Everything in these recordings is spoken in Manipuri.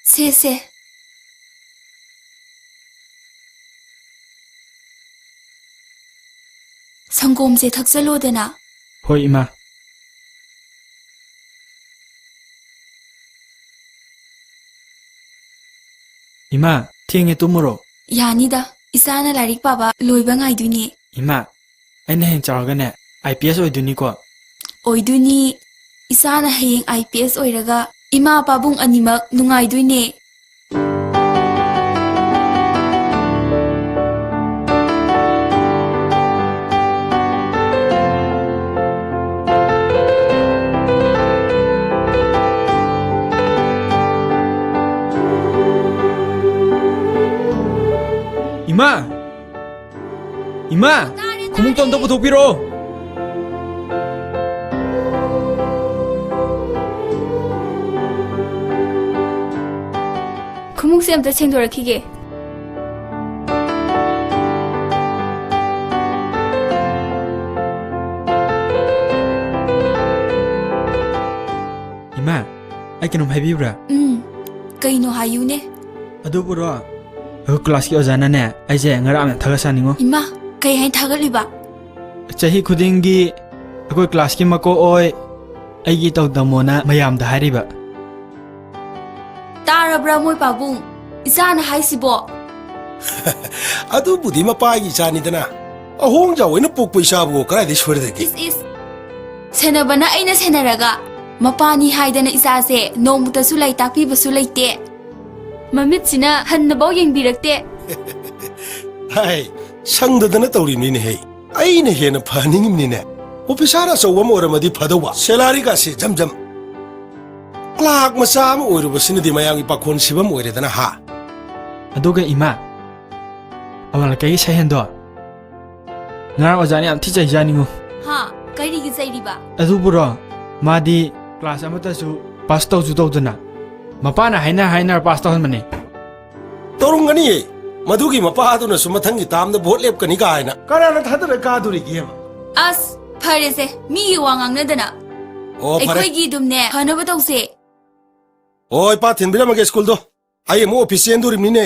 세. संगोमसे थक्सलोदना होय इमा इमा थेंगे तुमरो यानीदा इसाना लारिक पाबा लोइबा ngaइदुनी इमा अने हें चारगने आईपीएस ओइदुनी को ओइदुनी इसाना हेंग आईपीएस ओइरगा इमा पाबुंग अनिमक नुंगाइदुनी इमा खुमुक तोंतो पुथोपिरो खुमुक से अमता छेंदोरखिगे इमा आई केनो हाइबिब्रा कइनो हायुने अदुबुरो क्लास की ओजाना ने आइजे ngara me thaga saningo इमा कई हाइ थागलिबा चाही खुदिंगी अकोय क्लास की मको ओय आइगी तौदमोना मयाम दा हारिबा तारब्रा मोय पाबुंग इसाना हाइसिबो अदुबुदि मपागी चानिदना अहोंग जावैना पोकपो इसाबो कराइदि सोरदगी इस सेनबना आइना सेनरगा मपानी हाइदना इसासे नोमुतसु लाई तापीबसु लैते ममितसिना हन्नबो येंबिरक्ते हाय संगदना तौरिनिने हे आइना हेना फानिंगिमनिने ऑफिसर अचौबम ओरमदि फदौबा सैलरी गासे जमजम क्लाक मचा अम ओइरुबसिनदि मयांगी पाखोन सिबम ओइरेदना हा अदुगा इमा अवल कई सहेंदो ngara ojani am thijai janingo हा करिगी जैरिबा अदुबुरो मादी क्लास अमतासु पास तौजु तौदना मपाना हाइना पास तौहन मने तौरुंगनी मधुगी मपादुना सुमथंगी तामदा भोट लेपकनी कायना कराना थादरा कादुरी गेम अस फरेसे मी वांगांगनदना ओ फरे एखोइगी दुमने हनबो तौसे ओय पा थिनबिरा मगे स्कूल दो आई मो ऑफिस एंदुरिमनिने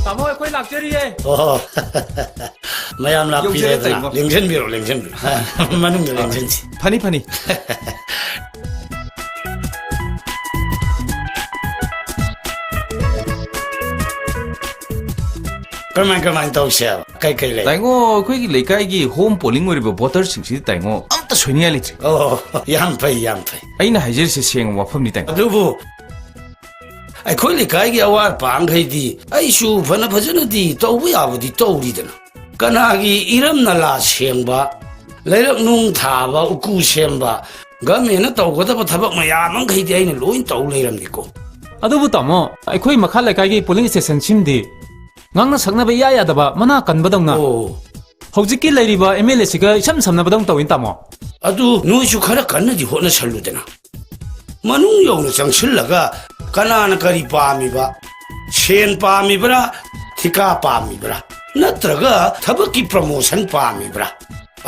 तामो कोई लाक्चरिए ओह मयाम लाक्पिरे लेंजन बिरो मनुंग लेंजन फनी कमाई तौसे कई ले ताइगो अखोइगी लेकाइगी होम पोलिंग ओरिबो वोटर सिंगसि ताइगो अमता सोनिया लिथ्रि ओह याम फै अइना हाइजरसे सेंग वाफमनि ताइ अदुबु अखोइ लेकाइगी अवार पांगैदी आइसु फजनदी तौबु याबदी तौरिदना कनागी इरम नला सेंबा लैरक नुंग थाबा उकु सेंबा गमेना तौगदबा थबक मयाम अंगैदी आइना लोइन तौ लेरमनिको अदुबु तामो अखोइ मखा लेकाइगी पोलिंग स्टेशन सिमदि ngang sakna ba ya da ba mana kan badang na hojiki lairiba MLA siga isam samna badang tawin tamo adu nu su khara kan di hona saludena manung yong changsillaga kanana kari pami ba sen pami bra thika pami bra natraga thabaki promotion pami bra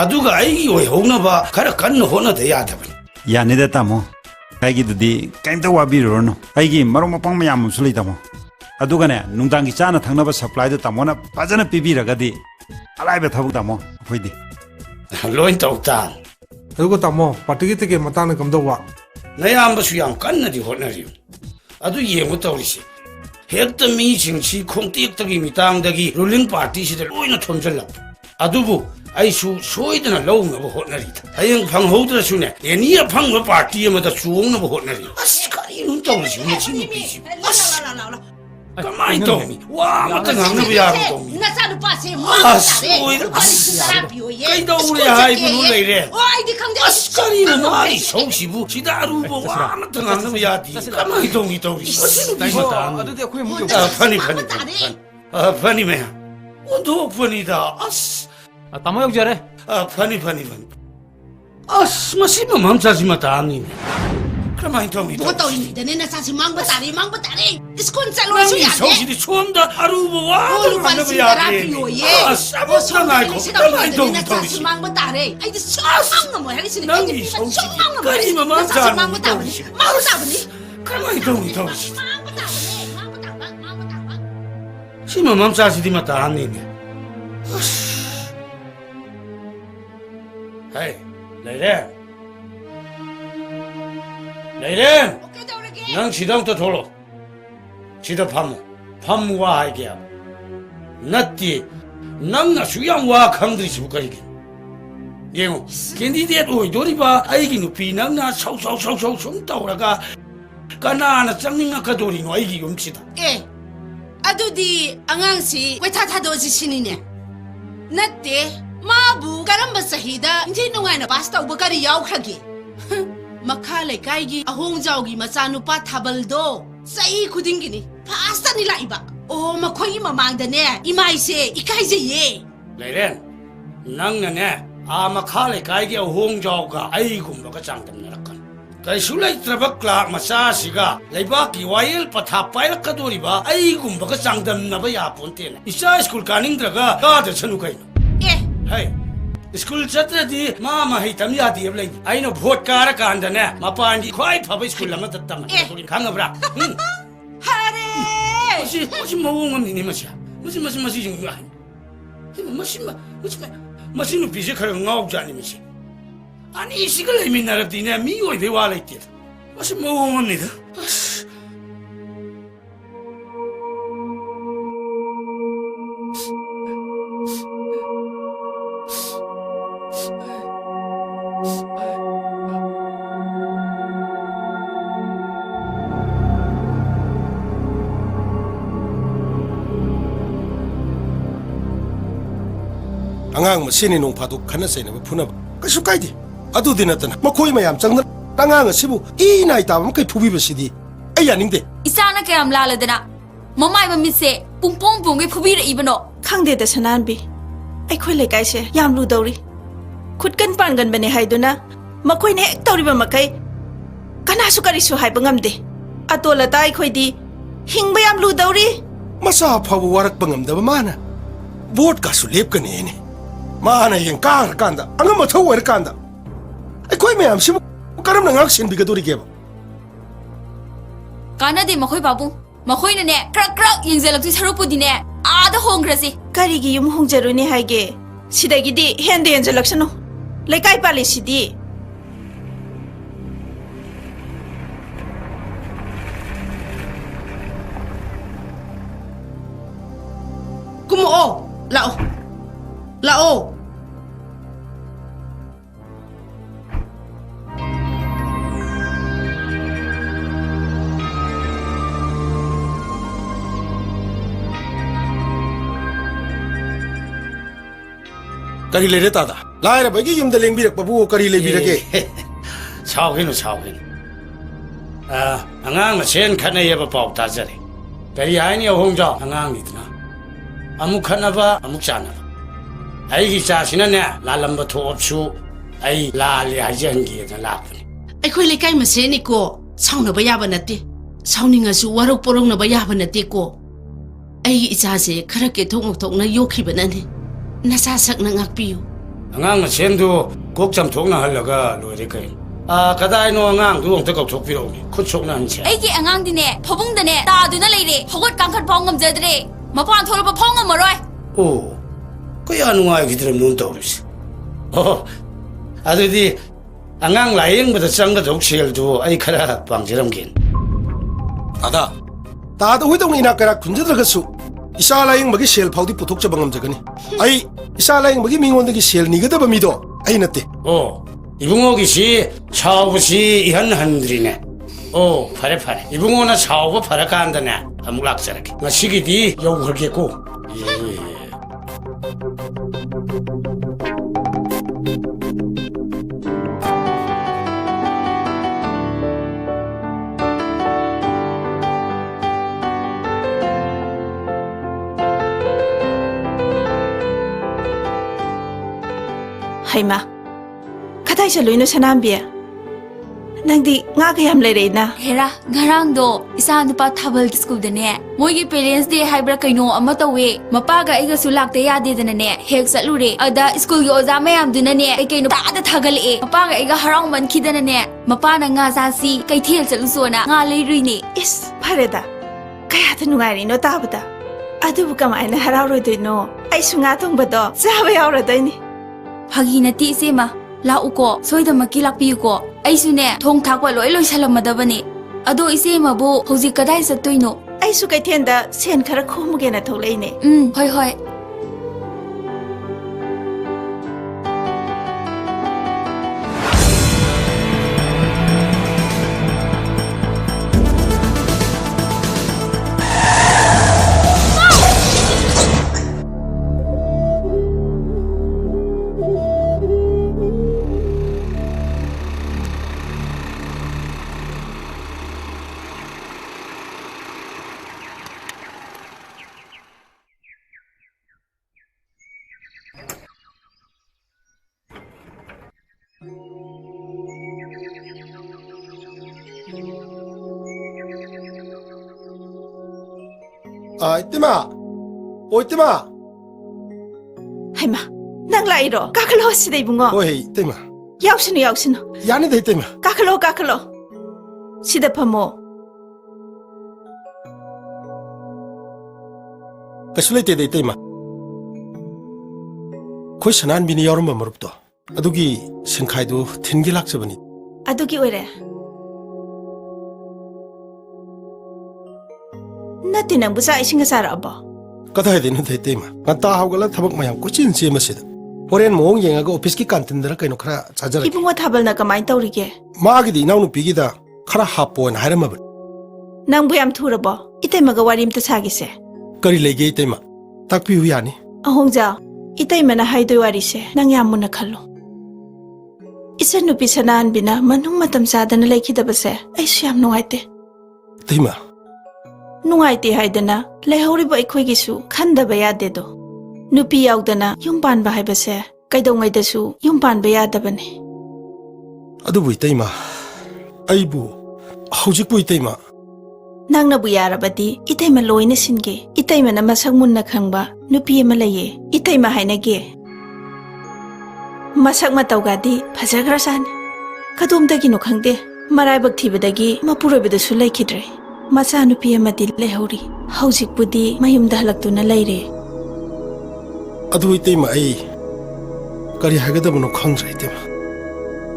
aduga ai oi hona ba khara kan hona da ya da yani da tamo kaigi dudi kaimta wabirono aigi marong mapang mayam sulai tamo अदुगने नुंदांगी चाना थंगनबा सप्लाई दो तमोना फजना पिबिरगदी अलाइबे थबुक तमो अखोइदि लोइन तौतान अदुगो तमो पार्टी के मताना कमदवा नयामबसु याम कन्नदि होटनरि अदु येमु तौरिसि हेक्ट मी सिंगसि खोंतेक्तगी मितांगदगी रूलिंग पार्टी सिदा लोइना थोमजल्ला अदुबु आइसु सोइदना लौनबो होटनरि हयंग फंगहौद्रसुने एनी फंगबा पार्टी अमदा चुंगनबो होटनरि अस करि नु तौरिसि मचिनि पिसि कमाई तो वा मत ngam na biya ro na sa nu pa se mo kai do uri hai bu nu lei re oi di khang de askari na mai so si bu si da ru bo wa mata ngam na biya di kamai to mi to ri dai mata adu de khoi mu funny me undu funny da as तामो yok jare funny as masi ma mam sa si mata ni 그만 통이 뭐 떠올리는데 내 사실 망바다리 스콘 짤로 난 줘야 돼 정신이 처음다 하루보와 오늘 관심가라 비오예 아 싸먹다 말고 그만 통이 사실 망바다리 아이들 처음 뭐 하겠으니 난 이 정신이 끊이면 망자는 망바다니 가만히 통이 심한 맘싸시디 맞다 안 니네 헤이 레이렌 난 지당부터 돌로 지도 밤무와 하이게야 나띠 낭나 수양와 강들이 시부까지긴 예고 캔디데트 오이도리바 아이기 누피 낭나 사우사우사우사우 숨따오라가 까나나 짱닝아카도리노 아이기 용치다 에 아두디 앙앙시 왜 타타도지시니네 나띠 마부 까람바 사히다 인제 농아이나 바스타 우바카리 야우카기 Makale kaigi ahong jawgi machanupa thabaldo sai khudingini fasta ni laiba o makhoi mamangdane imaise ikaije ye 레이렌 낭나네 아마칼레 가이게 홍자오가 아이군바가 장담나라칸 가이슐라이 트라박라 마사시가 레이바키 와일 파타 파이라카도리바 아이군바가 장담나바 야폰테네 이사 스쿨 가닝드라가 가드 천우카이노 예 헤이 school छत्रदी मामा है तम यादी अब ले आइनो भोट कार कांदने मपांडी खोई फबे स्कूल लम तत्तम खांगब्रा 하레 मसी मवोंग नि मसी मसी जिंग या मसी नु बिजे खर ngau जानि मसी 아니 시글 레미나르디네 미오이 베와 레티 मसी मवोंग नि the angang masini nong phadu khana sei na phuna kasu kai di adu dinatana makhoi mayam changna angang asibu I nai ta am kai phubi basidi ai yaning de Isana kayam laladana. Mamay mamise pungpong pungay phubira ibano. ꯈꯪꯗꯦꯗ ꯁꯅꯥꯟꯕꯤ ꯑꯩꯈꯣꯏ ꯂꯩꯀꯥꯏꯁꯦ ꯌꯥꯝ ꯂꯨꯗꯧꯔꯤ ꯈꯨꯠꯀꯟ ꯄꯥꯟꯒꯟꯕꯅꯦ ꯍꯥꯏꯗꯨꯅ ꯃꯈꯣꯏꯅ ꯍꯦꯛ ꯇꯧꯔꯤꯕ ꯃꯈꯩ ꯀꯅꯥꯁꯨ ꯀꯔꯤꯁꯨ ꯍꯥꯏꯕ ꯉꯝꯗꯦ ꯑꯇꯣꯜ ꯑꯇꯥ ꯑꯩꯈꯣꯏꯗꯤ ꯍꯤꯡꯕ ꯌꯥꯝ ꯂꯨꯗꯧꯔꯤ masa phabu warak pangam da mana vote ka su lep kane ne mana yen kar kanda angam ma thawar kanda ai koi mayam sibu karam na ngak sin bi ga dori ge ba Kanade makoy babu. Makoy na ne krak yingzalak tu sarupudine. Ada hongrasi. ꯀꯔꯤꯒꯤ ꯌꯨꯝ ꯍꯣꯡꯖꯔꯨꯅꯤ ꯍꯥꯏꯒꯦ ꯁꯤꯗꯒꯤꯗꯤ ꯍꯦꯟꯗ ꯍꯦꯟꯖꯜꯂꯛꯁꯅꯨ ꯂꯩꯀꯥꯏ ꯄꯥꯜꯂꯤꯁꯤꯗꯤ kumoo lao kari le reta da lai ra bagi yum da leng bi rak babu kari le bi rage 차오기노 아 안강 chen khana yeba pau ta jare kari aini hongja angang nidna amuk khanaba amuk chana ai gi cha sina ne la lamba thopsu ai la le hajangi da la ꯑꯩꯈꯣꯏ ꯂꯩꯀꯥꯏ ꯃꯁꯦꯅꯤꯀꯣ ꯁꯥꯎꯅꯕ ꯌꯥꯕ ꯅꯠꯇꯦ ꯁꯥꯎꯅꯤꯡꯉꯁꯨ ꯋꯥꯔꯧ ꯄꯣꯔꯧꯅꯕ ꯌꯥꯕ ꯅꯠꯇꯦꯀꯣ ꯑꯩꯒꯤ ꯏꯆꯥꯁꯦ ꯈꯔ ꯀꯦꯊꯣꯛ ꯉꯧꯊꯣꯛꯅ ꯌꯣꯛꯈꯤꯕꯅꯅꯤ ꯅꯆꯥ ꯁꯛꯅ ꯉꯥꯛꯄꯤꯌꯨ 안강 chen du kok cham thokna halaga loire kai 아 kadai no angang du ongta kok thok piro ni khut chokna anche Aiki angang dine phobungdane taaduna leire. Hogot kangkhat phongam jadre. Mapan tholba phongam maroi. 오 그야 누가 기들음 눈 떠오르시 아들이 안강 라이행보다 짱가 독실도 아이 카라 방지럼긴 ada ta da hoidong ina kara kunja da gasu isa laing magi sel phawdi puthok cha bangam jagani ai isa laing magi mingon dagi sel ni ga da bami do ai natte 오 이붕어기 씨 차오부 씨 이한 한들이네 오 파래 이붕어나 차오부 파래 간다네 아무 락자라게 나 시기디 요 그렇게고 예 ꯍꯩꯃꯥ ꯀꯗꯥꯏ ꯆꯠꯂꯨꯏꯅꯣ ꯁꯅꯥꯟꯕꯤ ꯅꯪꯗꯤ ꯉꯥ ꯀꯌꯥꯝ ꯂꯩꯔꯛꯏꯅ ꯍꯦꯔꯥ ꯉꯔꯥꯡꯗꯣ ꯏꯆꯥ ꯅꯨꯄꯥ ꯊꯥꯕꯜ ꯁ꯭ꯀꯨꯜꯗꯅꯦ ꯃꯣꯏꯒꯤ ꯄꯦꯔꯦꯟꯁ ꯗꯦ ꯍꯥꯏꯕ꯭ꯔꯥ ꯀꯩꯅꯣ ꯑꯃ ꯇꯧꯋꯦ ꯃꯄꯥꯒ ꯑꯩꯒꯁꯨ ꯂꯥꯛꯇ ꯌꯥꯗꯦꯗꯅꯅꯦ ꯍꯦꯛ ꯆꯠꯂꯨꯔꯦ ꯑꯗ ꯁ꯭ꯀꯨꯜꯒꯤ ꯑꯣꯖꯥ ꯃꯌꯥꯝꯗꯨꯅꯅꯦ ꯀꯩꯅꯣ ꯇꯥꯗ ꯊꯥꯒꯠꯂꯛꯑꯦ ꯃꯄꯥꯒ ꯑꯩꯒ ꯍꯔꯥꯎꯃꯟꯈꯤꯗꯅꯅꯦ ꯃꯄꯥꯅ ꯉꯥ ꯆꯥꯁꯤ ꯀꯩꯊꯦꯜ ꯆꯠꯂꯨꯁꯣꯅ ꯉꯥ ꯂꯩꯔꯨꯏꯅꯦ ꯏꯁ ꯐꯔꯦꯗ ꯀꯌꯥꯗ ꯅꯨꯡꯉꯥꯏꯔꯤꯅꯣ ꯇꯥꯕꯗ ꯑꯗꯨꯕꯨ ꯀꯃꯥꯏꯅ ꯍꯔꯥꯎꯔꯣꯏꯗꯣꯏꯅꯣ ꯑꯩꯁꯨ ꯉꯥ ꯊꯣꯡꯕꯗꯣ ꯆꯥꯕ ꯌꯥꯎꯔꯗꯣꯏꯅꯤ ꯐꯥꯒꯤ ꯅꯠꯇꯦ ꯏꯆꯦꯃ ꯂꯥꯛꯎꯀꯣ ꯁꯣꯏꯗꯃꯛꯀꯤ ꯂꯥꯛꯄꯤꯌꯨꯀꯣ ꯑꯩꯁꯨꯅꯦ ꯊꯣꯡ ꯊꯥꯛꯄ ꯂꯣꯏ ꯂꯣꯏꯁꯜꯂꯝꯃꯗꯕꯅꯦ ꯑꯗꯣ ꯏꯆꯦꯃꯕꯨ ꯍꯧꯖꯤꯛ ꯀꯗꯥꯏ ꯆꯠꯇꯣꯏꯅꯣ ꯑꯩꯁꯨ ꯀꯩꯊꯦꯜꯗ ꯁꯦꯟ ꯈꯔ ꯈꯣꯝꯃꯨꯒꯦꯅ ꯊꯣꯛꯂꯛꯏꯅꯦ ꯍꯣꯏ ꯍꯣꯏ 이때마 이때마 ꯍꯩꯃ ꯅꯪ ꯂꯥꯛꯏꯔꯣ ꯀꯥꯈꯠꯂꯣ ꯁꯤꯗ ꯏꯕꯨꯡꯉꯣ ꯍꯣꯏ 이때마 ꯌꯥꯎꯁꯤꯅꯨ ꯌꯥꯎꯁꯤꯅꯨ 야는데 이때마 ꯀꯥꯈꯠꯂꯣ ꯀꯥꯈꯠꯂꯣ ꯁꯤꯗ ꯐꯝꯃꯣ 그수 ꯂꯩꯇꯦꯗ 이때마 ꯈꯣꯏ ꯁꯅꯥꯟꯕꯤꯅ ꯌꯥꯎꯔꯝꯕ ꯃꯔꯨꯞꯇꯣ ꯑꯗꯨꯒꯤ ꯁꯤꯟꯈꯥꯏꯗꯨ ꯊꯤꯟꯒꯤ ꯂꯥꯛꯆꯕꯅꯤ ꯑꯗꯨꯒꯤ ꯑꯣꯏꯔꯦ ꯅꯠꯇꯦ ꯅꯪꯕꯨ ꯆꯥꯛ ꯏꯁꯤꯡꯒ ꯆꯥꯔꯛꯑꯕꯣ ꯀꯗꯥꯏꯗꯩꯅꯣꯗ 이때마 ꯉꯟꯇꯥ ꯍꯧꯒꯠꯂ ꯊꯕꯛ ꯃꯌꯥꯝ ꯀꯣꯏꯆꯦꯟ ꯆꯦꯟꯕꯁꯤꯗ ꯍꯣꯔꯦꯟ ꯃꯑꯣꯡ ꯌꯦꯡꯉꯒ ꯑꯣꯐꯤꯁꯀꯤ ꯀꯥꯟꯇꯤꯟꯗꯔ ꯀꯩꯅꯣ ꯈꯔ ꯆꯥꯖꯔꯒꯦ ꯏꯕꯨꯡꯉꯣ ꯊꯥꯕꯜꯅ ꯀꯃꯥꯏꯅ ꯇꯧꯔꯤꯒꯦ 마ꯒꯤꯗꯤ 이나우누ꯄꯤ기다 खरा हापोन हायरमबन ꯅꯪꯕꯨ ꯌꯥꯝ ꯊꯨꯔꯕꯣ ꯏꯇꯩꯃꯒ ꯋꯥꯔꯤ ꯑꯝꯇ ꯁꯥꯒꯤꯁꯦ करी लेगे इतेमा ताकपियु यानी ꯑꯍꯣꯡꯖꯥꯎ ꯏꯇꯩꯃꯅ ꯍꯥꯏꯗꯣꯏ ꯋꯥꯔꯤꯁꯦ ꯅꯪ ꯌꯥꯝ ꯃꯨꯟꯅ ꯈꯜꯂꯨ ꯏꯆꯟꯅꯨꯄꯤ ꯁꯅꯥꯍꯟꯕꯤꯅ ꯃꯅꯨꯡ ꯃꯇꯝ ꯆꯥꯗꯅ ꯂꯩꯈꯤꯗꯕꯁꯦ ꯑꯩꯁꯨ ꯌꯥꯝ ꯅꯨꯡꯉꯥꯏꯇꯦ इतेमा ꯅꯨꯡꯉꯥꯏꯇꯦ ꯍꯥꯏꯗꯅ ꯂꯩꯍꯧꯔꯤꯕ ꯑꯩꯈꯣꯏꯒꯤꯁꯨ ꯈꯟꯗꯕ ꯌꯥꯗꯦꯗꯣ ꯅꯨꯄꯤ ꯌꯥꯎꯗꯅ ꯌꯨꯝ ꯄꯥꯟꯕ ꯍꯥꯏꯕꯁꯦ ꯀꯩꯗꯧꯉꯩꯗꯁꯨ ꯌꯨꯝ ꯄꯥꯟꯕ ꯌꯥꯗꯕꯅꯤ अदुबु इतेमा अइबु हौजिकु इतेमा ꯅꯪꯅꯕꯨ ꯌꯥꯔꯕꯗꯤ ꯏꯇꯩꯃ ꯂꯣꯏꯅ ꯁꯤꯟꯒꯦ ꯏꯇꯩꯃꯅ ꯃꯁꯛ ꯃꯨꯟꯅ ꯈꯪꯕ ꯅꯨꯄꯤ ꯑꯃ ꯂꯩꯌꯦ ꯏꯇꯩꯃ ꯍꯥꯏꯅꯒꯦ ꯃꯁꯛ ꯃꯇꯧꯒꯗꯤ ꯐꯖꯈ꯭ꯔꯖꯥꯠꯅꯤ ꯀꯗꯣꯝꯗꯒꯤꯅꯣ ꯈꯪꯗꯦ ꯃꯔꯥꯏꯕꯛ ꯊꯤꯕꯗꯒꯤ ꯃꯄꯨꯔꯣꯏꯕꯗꯁꯨ ꯂꯩꯈꯤꯗ꯭ꯔꯦ ꯃꯆꯥꯅꯨꯄꯤ ꯑꯃꯗꯤ ꯂꯩꯍꯧꯔꯤ ꯍꯧꯖꯤꯛꯄꯨꯗꯤ ꯃꯌꯨꯝꯗ ꯍꯜꯂꯛꯇꯨꯅ ꯂꯩꯔꯦ अदु इतेमा अइ करी हागदबनो खंग्रे इतेमा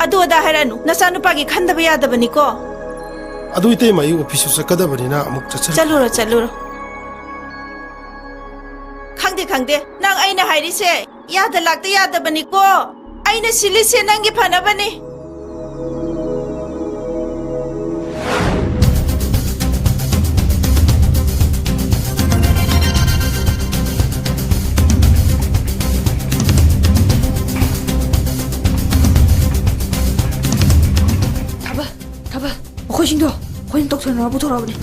ꯑꯗꯨ ꯑꯗꯥ ꯍꯥꯏꯔꯅꯨ ꯅꯆꯥꯅꯨꯄꯥꯒꯤ ꯈꯟꯗꯕ ꯌꯥꯗꯕꯅꯤꯀꯣ अदु इतेमा अइ ऑफिस चकदबनिना अमुक चचर ꯆꯠꯂꯨꯔꯣ ꯆꯠꯂꯨꯔꯣ ꯈꯪꯗꯦ ꯈꯪꯗꯦ ꯅꯪ ꯑꯩꯅ ꯍꯥꯏꯔꯤꯁꯦ ꯌꯥꯗ ꯂꯥꯛꯇ ꯌꯥꯗꯕꯅꯤꯀꯣ ꯑꯩꯅ ꯁꯤꯜꯂꯤꯁꯦ ꯅꯪꯒꯤ ꯐꯅꯕꯅꯤ ꯊꯕ ꯃꯈꯣꯏꯁꯤꯡꯗꯣ ꯑꯩꯈꯣꯏꯅ ꯇꯧꯁꯟꯅꯕ ꯄꯨꯊꯣꯔꯛꯑꯕꯅꯤ